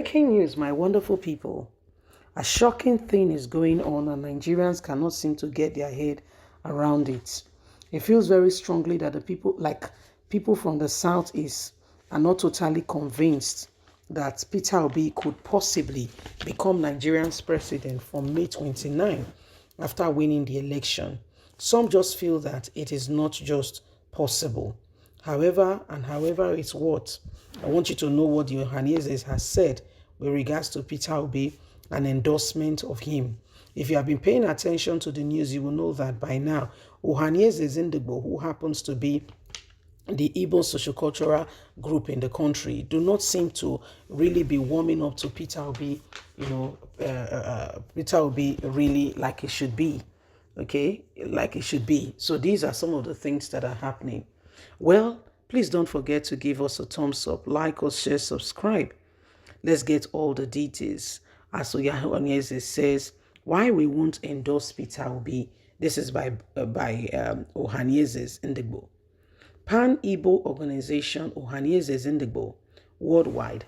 Breaking news, my wonderful people. A shocking thing is going on, and Nigerians cannot seem to get their head around it. It feels very strongly that the people, like people from the southeast, are not totally convinced that Peter Obi could possibly become Nigeria's president from May 29 after winning the election. Some just feel that it is not just possible. However it's what, I want you to know what the Ohanaeze has said with regards to Peter Obi, an endorsement of him. If you have been paying attention to the news, you will know that by now, Ohanaeze Indigbo, who happens to be the Igbo sociocultural group in the country, do not seem to really be warming up to Peter Obi, Peter Obi really like it should be. Okay, like it should be. So these are some of the things that are happening. Well, please don't forget to give us a thumbs up, like us, share, subscribe. Let's get all the details. As Ohanaeze says, why we won't endorse Peter Obi. This is by Ohanaeze Indigbo. Pan-Igbo organization Ohanaeze Indigbo worldwide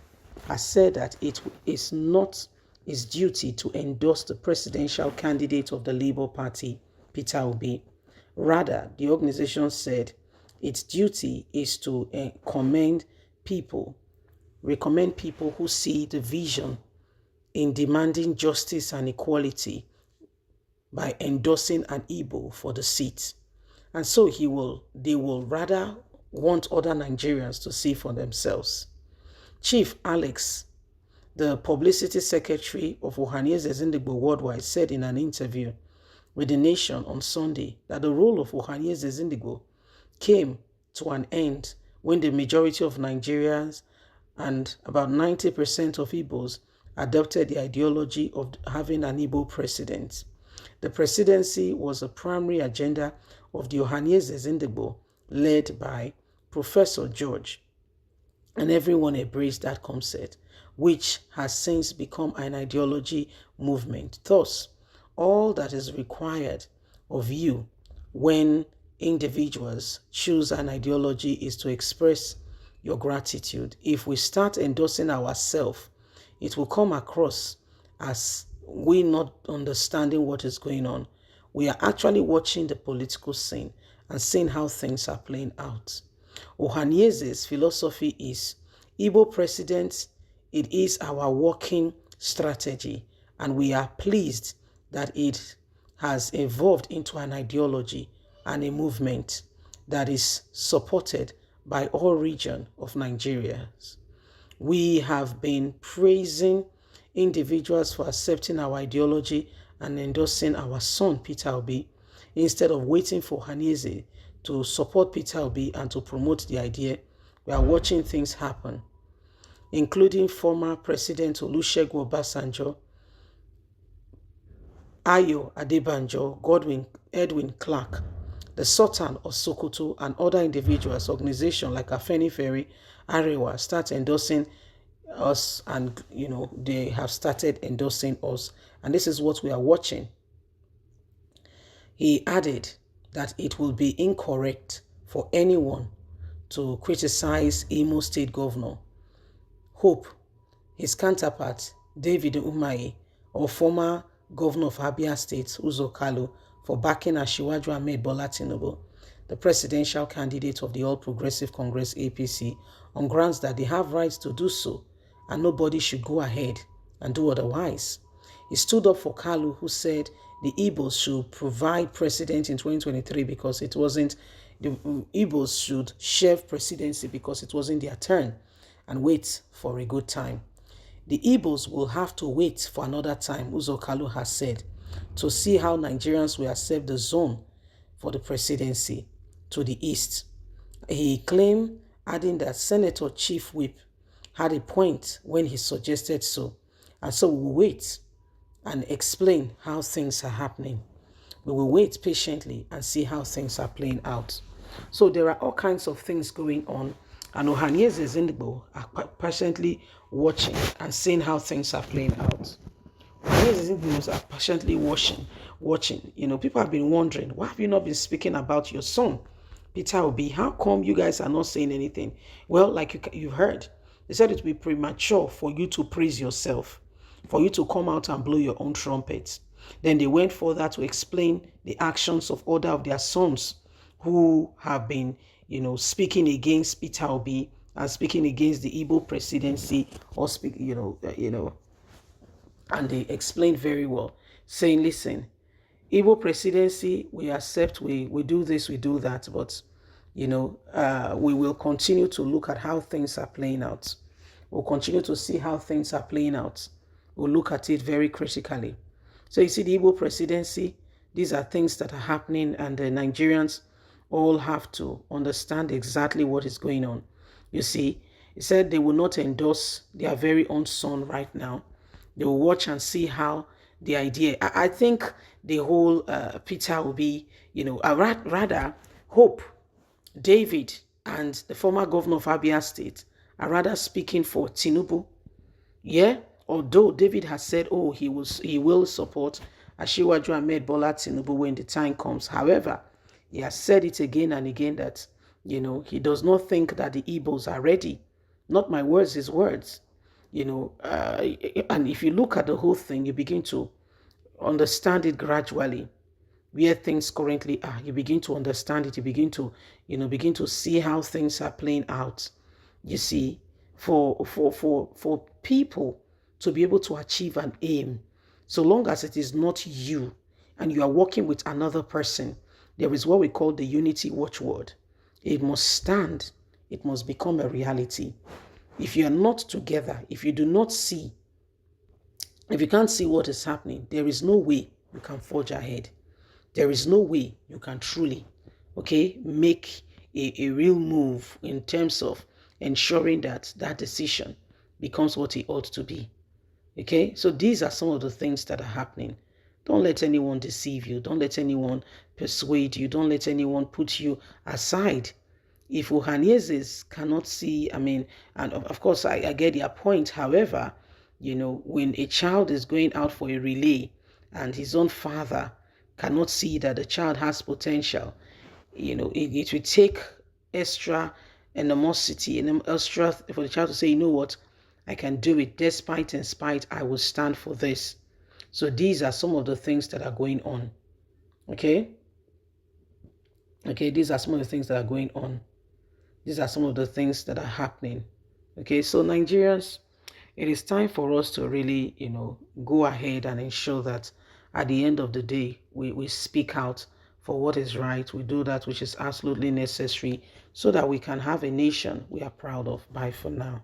has said that it is not its duty to endorse the presidential candidate of the Labour Party, Peter Obi. Rather, the organization said its duty is to recommend people who see the vision in demanding justice and equality by endorsing an Igbo for the seat. And so they will rather want other Nigerians to see for themselves. Chief Alex, the publicity secretary of Ohanaeze Indigbo Worldwide, said in an interview with The Nation on Sunday that the role of Ohanaeze Indigbo came to an end when the majority of Nigerians and about 90% of Igbos adopted the ideology of having an Igbo president. The presidency was a primary agenda of the Ohanaeze Indigbo, led by Professor George, and everyone embraced that concept, which has since become an ideology movement. Thus, all that is required of you when individuals choose an ideology is to express your gratitude. If we start endorsing ourselves, it will come across as we not understanding what is going on. We are actually watching the political scene and seeing how things are playing out. Ohanaeze's philosophy is Igbo president, it is our working strategy, and we are pleased that it has evolved into an ideology and a movement that is supported by all regions of Nigeria. We have been praising individuals for accepting our ideology and endorsing our son, Peter Obi, instead of waiting for Ohanaeze to support Peter Obi and to promote the idea. We are watching things happen, including former President Olusegun Obasanjo, Ayo Adebanjo, Edwin Clark, the Sultan of Sokoto, and other individuals, organizations like Afenifere, Arewa start endorsing us, and they have started endorsing us, and this is what we are watching. He added that it will be incorrect for anyone to criticize Imo State Governor Hope, his counterpart David Umahi, or former Governor of Abia State Uzo Kalu, for backing Asiwaju Ahmed Bola Tinubu, the presidential candidate of the All Progressive Congress APC, on grounds that they have rights to do so and nobody should go ahead and do otherwise. He stood up for Kalu, who said the Igbos should provide president in 2023 because it wasn't, the Igbos should share presidency because it wasn't their turn and wait for a good time. The Igbos will have to wait for another time, Uzo Kalu has said, to see how Nigerians will accept the zone for the presidency to the east. He claimed, adding that Senator Chief Whip had a point when he suggested so. And so we will wait and explain how things are happening. We will wait patiently and see how things are playing out. So there are all kinds of things going on, and Ohanaeze Indigbo are patiently watching and seeing how things are playing out. Ohanaeze Indigbo are patiently watching. People have been wondering, why have you not been speaking about your son, Peter Obi? How come you guys are not saying anything? Well, like you've heard, They said it would be premature for you to praise yourself, for you to come out and blow your own trumpet. Then they went further to explain the actions of other of their sons who have been, speaking against Peter Obi and speaking against the Igbo presidency, or and they explained very well, saying, listen, Igbo presidency, we accept, we do this, we do that, but we will continue to look at how things are playing out. We'll continue to see how things are playing out. We'll look at it very critically. So you see, the Igbo presidency, these are things that are happening, and the Nigerians all have to understand exactly what is going on. You see, he said they will not endorse their very own son right now. They will watch and see how the idea. I think the whole Peter will be, rather Hope, David, and the former governor of Abia State are rather speaking for Tinubu. Yeah, although David has said, oh, he will support Asiwaju Ahmed Bola Tinubu when the time comes. However, he has said it again and again that, he does not think that the Igbos are ready. Not my words, his words. And if you look at the whole thing, you begin to understand it gradually, where things currently are. You begin to understand it. You begin to see how things are playing out. You see, for people to be able to achieve an aim, so long as it is not you and you are working with another person, there is what we call the unity watchword. It must stand. It must become a reality. If you are not together, if you do not see, if you can't see what is happening, there is no way you can forge ahead. There is no way you can truly, make a real move in terms of ensuring that that decision becomes what it ought to be. Okay, so these are some of the things that are happening. Don't let anyone deceive you. Don't let anyone persuade you. Don't let anyone put you aside. If Ohanaeze cannot see, and of course I get their point. However, when a child is going out for a relay and his own father cannot see that the child has potential, it will take extra animosity and extra for the child to say, you know what, I can do it despite and spite, I will stand for this. So these are some of the things that are going on. Okay, these are some of the things that are going on. These are some of the things that are happening. Okay, so Nigerians, it is time for us to really, go ahead and ensure that at the end of the day, we speak out for what is right. We do that which is absolutely necessary so that we can have a nation we are proud of. Bye for now.